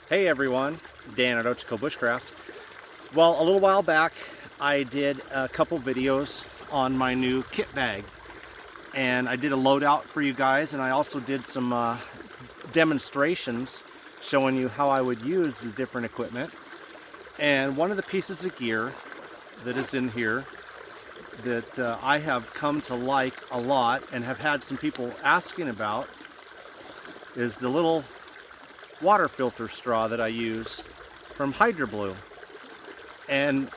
Hey everyone, Dan at Bushcraft. Well, a little while back I did a couple videos on my new kit bag, and I did a loadout for you guys, and I also did some demonstrations showing you how I would use the different equipment. And one of the pieces of gear that is in here that I have come to like a lot and have had some people asking about is the little water filter straw that I use from HydroBlu. And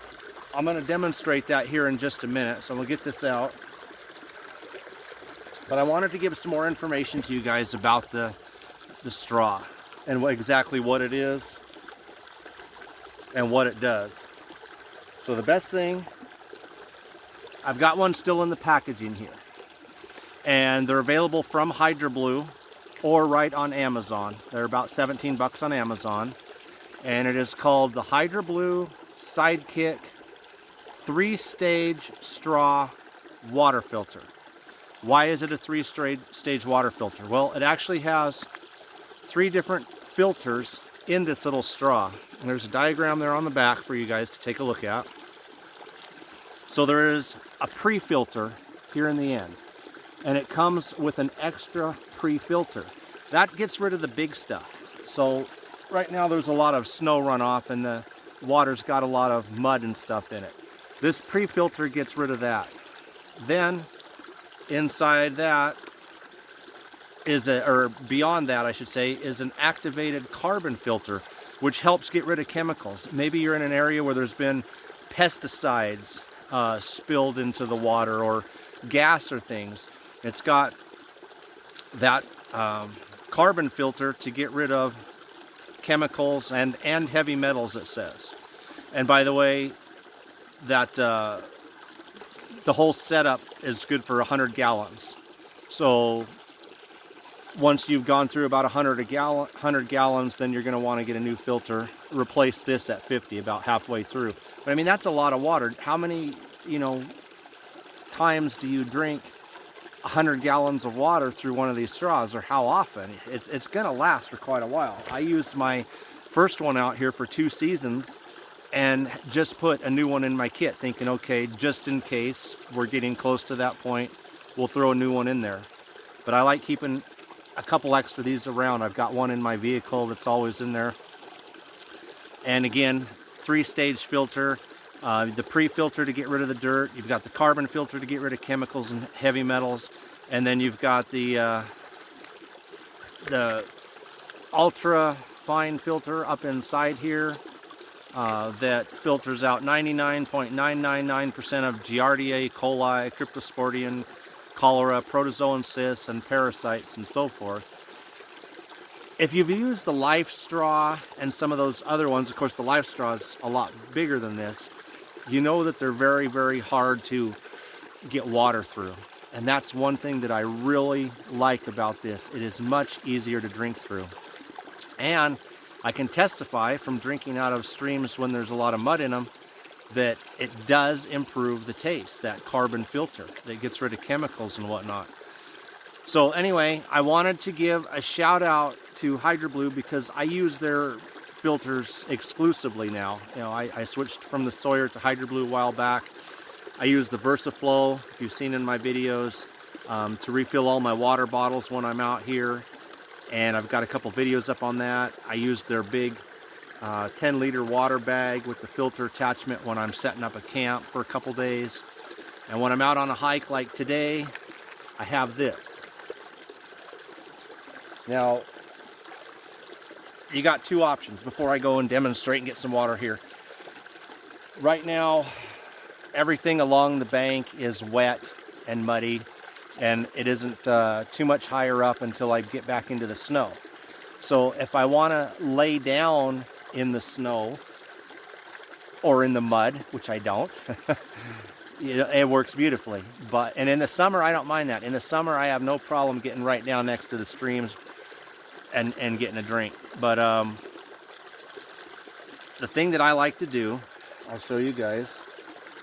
I'm going to demonstrate that here in just a minute, so I'm going to get this out. But I wanted to give some more information to you guys about the straw and exactly what it is and what it does. So the best thing, I've got one still in the packaging here, and they're available from HydroBlu or right on Amazon. They're about 17 bucks on Amazon, and it is called the HydroBlu Sidekick 3-stage straw water filter. Why is it a 3-stage water filter? Well, it actually has 3 different filters in this little straw. And there's a diagram there on the back for you guys to take a look at. So there is a pre-filter here in the end, and it comes with an extra pre-filter. That gets rid of the big stuff. So right now there's a lot of snow runoff and the water's got a lot of mud and stuff in it. This pre-filter gets rid of that. Then inside that is or beyond that I should say, is an activated carbon filter, which helps get rid of chemicals. Maybe you're in an area where there's been pesticides spilled into the water, or gas or things. It's got that carbon filter to get rid of chemicals and heavy metals, it says. And by the way, that the whole setup is good for 100 gallons. So once you've gone through about 100 gallons, then you're going to want to get a new filter. Replace this at 50, about halfway through. But I mean, that's a lot of water. How many, times do you drink 100 gallons of water through one of these straws, or how often? It's going to last for quite a while. I used my first one out here for 2 seasons and just put a new one in my kit, thinking, okay, just in case we're getting close to that point, we'll throw a new one in there. But I like keeping a couple extra of these around. I've got one in my vehicle that's always in there. And again, 3-stage filter. The pre-filter to get rid of the dirt. You've got the carbon filter to get rid of chemicals and heavy metals. And then you've got the ultra fine filter up inside here that filters out 99.999% of Giardia, coli, Cryptosporidium, cholera, protozoan cysts, and parasites, and so forth. If you've used the Life Straw and some of those other ones, of course the Life Straw is a lot bigger than this, you know that they're very, very hard to get water through. And that's one thing that I really like about this. It is much easier to drink through. And I can testify from drinking out of streams when there's a lot of mud in them that it does improve the taste, that carbon filter that gets rid of chemicals and whatnot. So anyway, I wanted to give a shout out to HydroBlu because I use their filters exclusively now. I switched from the Sawyer to HydroBlu a while back. I use the VersaFlow, if you've seen in my videos, to refill all my water bottles when I'm out here. And I've got a couple videos up on that. I use their big 10-liter water bag with the filter attachment when I'm setting up a camp for a couple days. And when I'm out on a hike like today, I have this. Now, you got 2 options before I go and demonstrate and get some water here. Right now, everything along the bank is wet and muddy, and it isn't too much higher up until I get back into the snow. So if I want to lay down in the snow or in the mud, which I don't, it works beautifully. And in the summer, I don't mind that. In the summer, I have no problem getting right down next to the streams and getting a drink. But the thing that I like to do, I'll show you guys,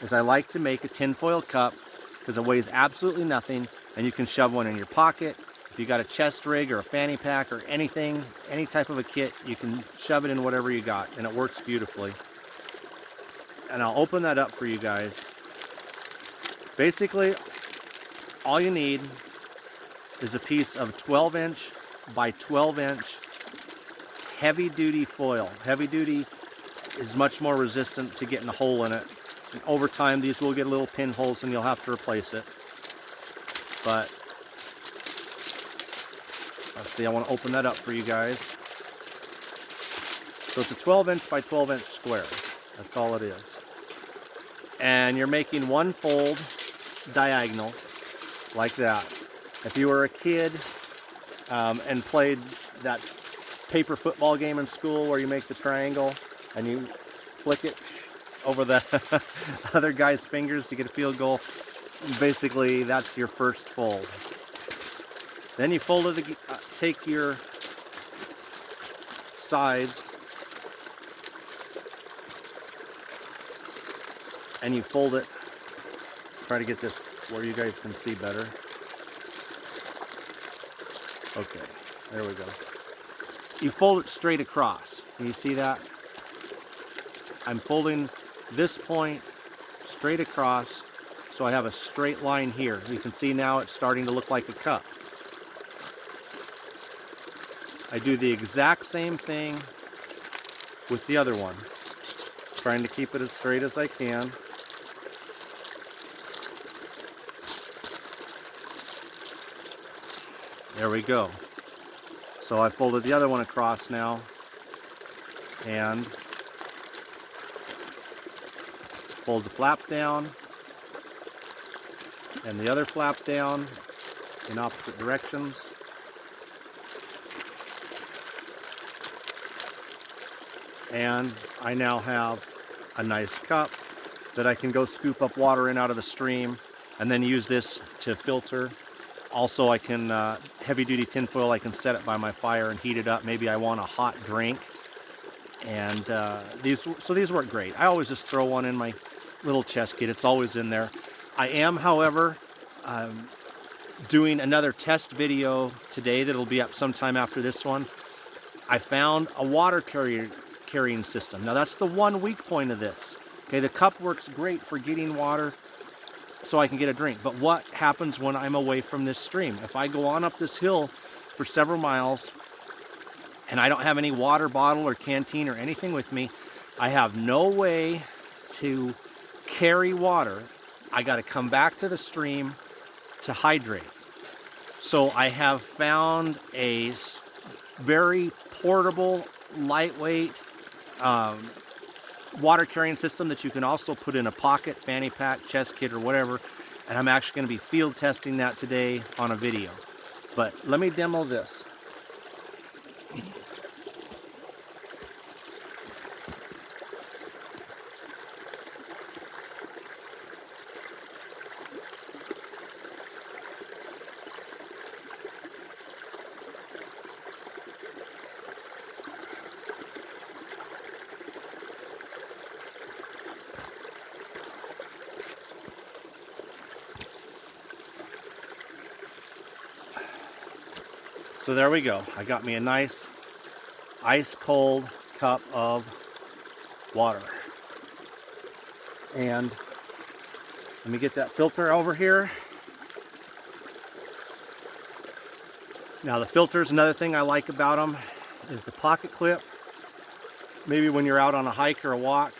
is I like to make a tinfoil cup because it weighs absolutely nothing, and you can shove one in your pocket, If you got a chest rig or a fanny pack or anything, any type of a kit, you can shove it in whatever you got, and it works beautifully. And I'll open that up for you guys. Basically, all you need is a piece of 12-inch by 12-inch heavy-duty foil. Heavy-duty is much more resistant to getting a hole in it. And over time, these will get little pinholes and you'll have to replace it. But let's see, I want to open that up for you guys. So it's a 12-inch by 12-inch square. That's all it is. And you're making one fold diagonal like that. If you were a kid and played that paper football game in school where you make the triangle and you flick it over the other guy's fingers to get a field goal, basically that's your first fold. Then you fold it, take your sides and you fold it. Try to get this where you guys can see better. Okay, there we go. You fold it straight across. Can you see that? I'm folding this point straight across so I have a straight line here. You can see now it's starting to look like a cup. I do the exact same thing with the other one. Trying to keep it as straight as I can. There we go. So I folded the other one across now and fold the flap down and the other flap down in opposite directions. And I now have a nice cup that I can go scoop up water in out of the stream and then use this to filter. Also, I can, heavy-duty tinfoil, I can set it by my fire and heat it up. Maybe I want a hot drink. And these work great. I always just throw one in my little chest kit. It's always in there. I am, however, doing another test video today that'll be up sometime after this one. I found a water carrying system. Now, that's the one weak point of this. Okay, the cup works great for getting water so I can get a drink. But what happens when I'm away from this stream? If I go on up this hill for several miles and I don't have any water bottle or canteen or anything with me, I have no way to carry water. I got to come back to the stream to hydrate. So I have found a very portable, lightweight water carrying system that you can also put in a pocket, fanny pack, chest kit, or whatever. And I'm actually going to be field testing that today on a video. But let me demo this. So there we go. I got me a nice ice cold cup of water. And let me get that filter over here. Now the filters, another thing I like about them is the pocket clip. Maybe when you're out on a hike or a walk,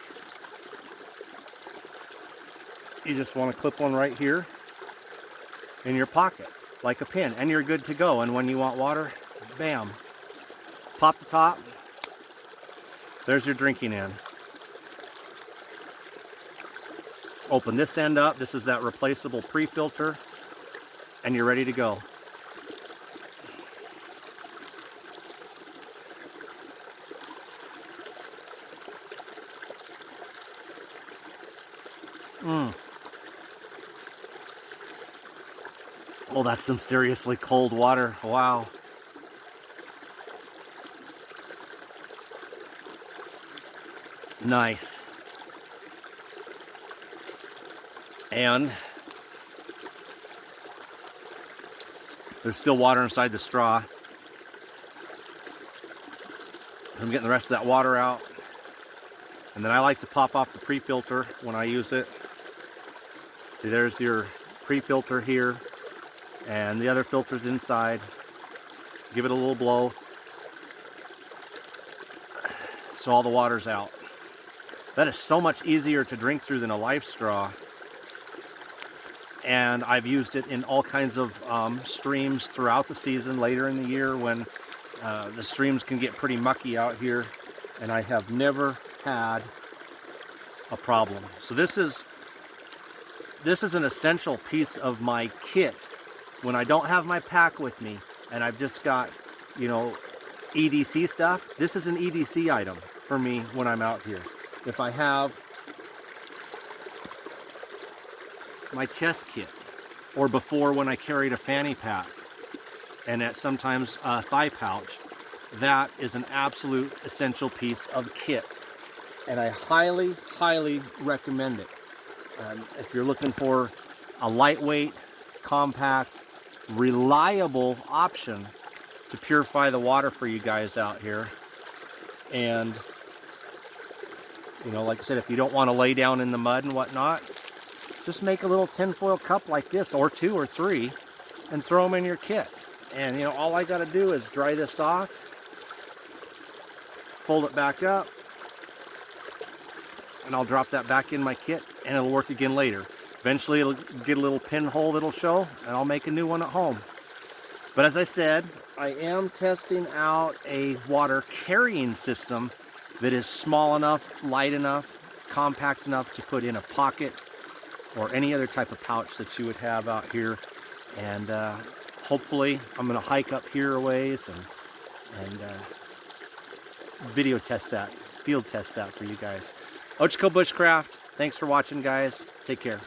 you just want to clip one right here in your pocket like a pin, and you're good to go. And when you want water, bam, pop the top, there's your drinking end. Open this end up, this is that replaceable pre-filter, and you're ready to go. Oh, that's some seriously cold water. Wow. Nice. And There's still water inside the straw. I'm getting the rest of that water out. And then I like to pop off the pre-filter when I use it. See, there's your pre-filter here, and the other filter's inside. Give it a little blow so all the water's out. That is so much easier to drink through than a life straw. And I've used it in all kinds of streams throughout the season, later in the year when the streams can get pretty mucky out here, and I have never had a problem. So this is an essential piece of my kit when I don't have my pack with me and I've just got, you know, EDC stuff. This is an EDC item for me when I'm out here. If I have my chest kit, or before when I carried a fanny pack and at sometimes a thigh pouch, that is an absolute essential piece of kit. And I highly, highly recommend it. If you're looking for a lightweight, compact, reliable option to purify the water for you guys out here. And, you know, like I said, if you don't want to lay down in the mud and whatnot, just make a little tinfoil cup like this, or 2 or 3, and throw them in your kit. And, you know, all I got to do is dry this off, fold it back up, and I'll drop that back in my kit, and it'll work again later. Eventually it'll get a little pinhole that'll show, and I'll make a new one at home. But as I said, I am testing out a water carrying system that is small enough, light enough, compact enough to put in a pocket or any other type of pouch that you would have out here. And hopefully I'm going to hike up here a ways and video test that, field test that for you guys. Ochiko Bushcraft, thanks for watching, guys. Take care.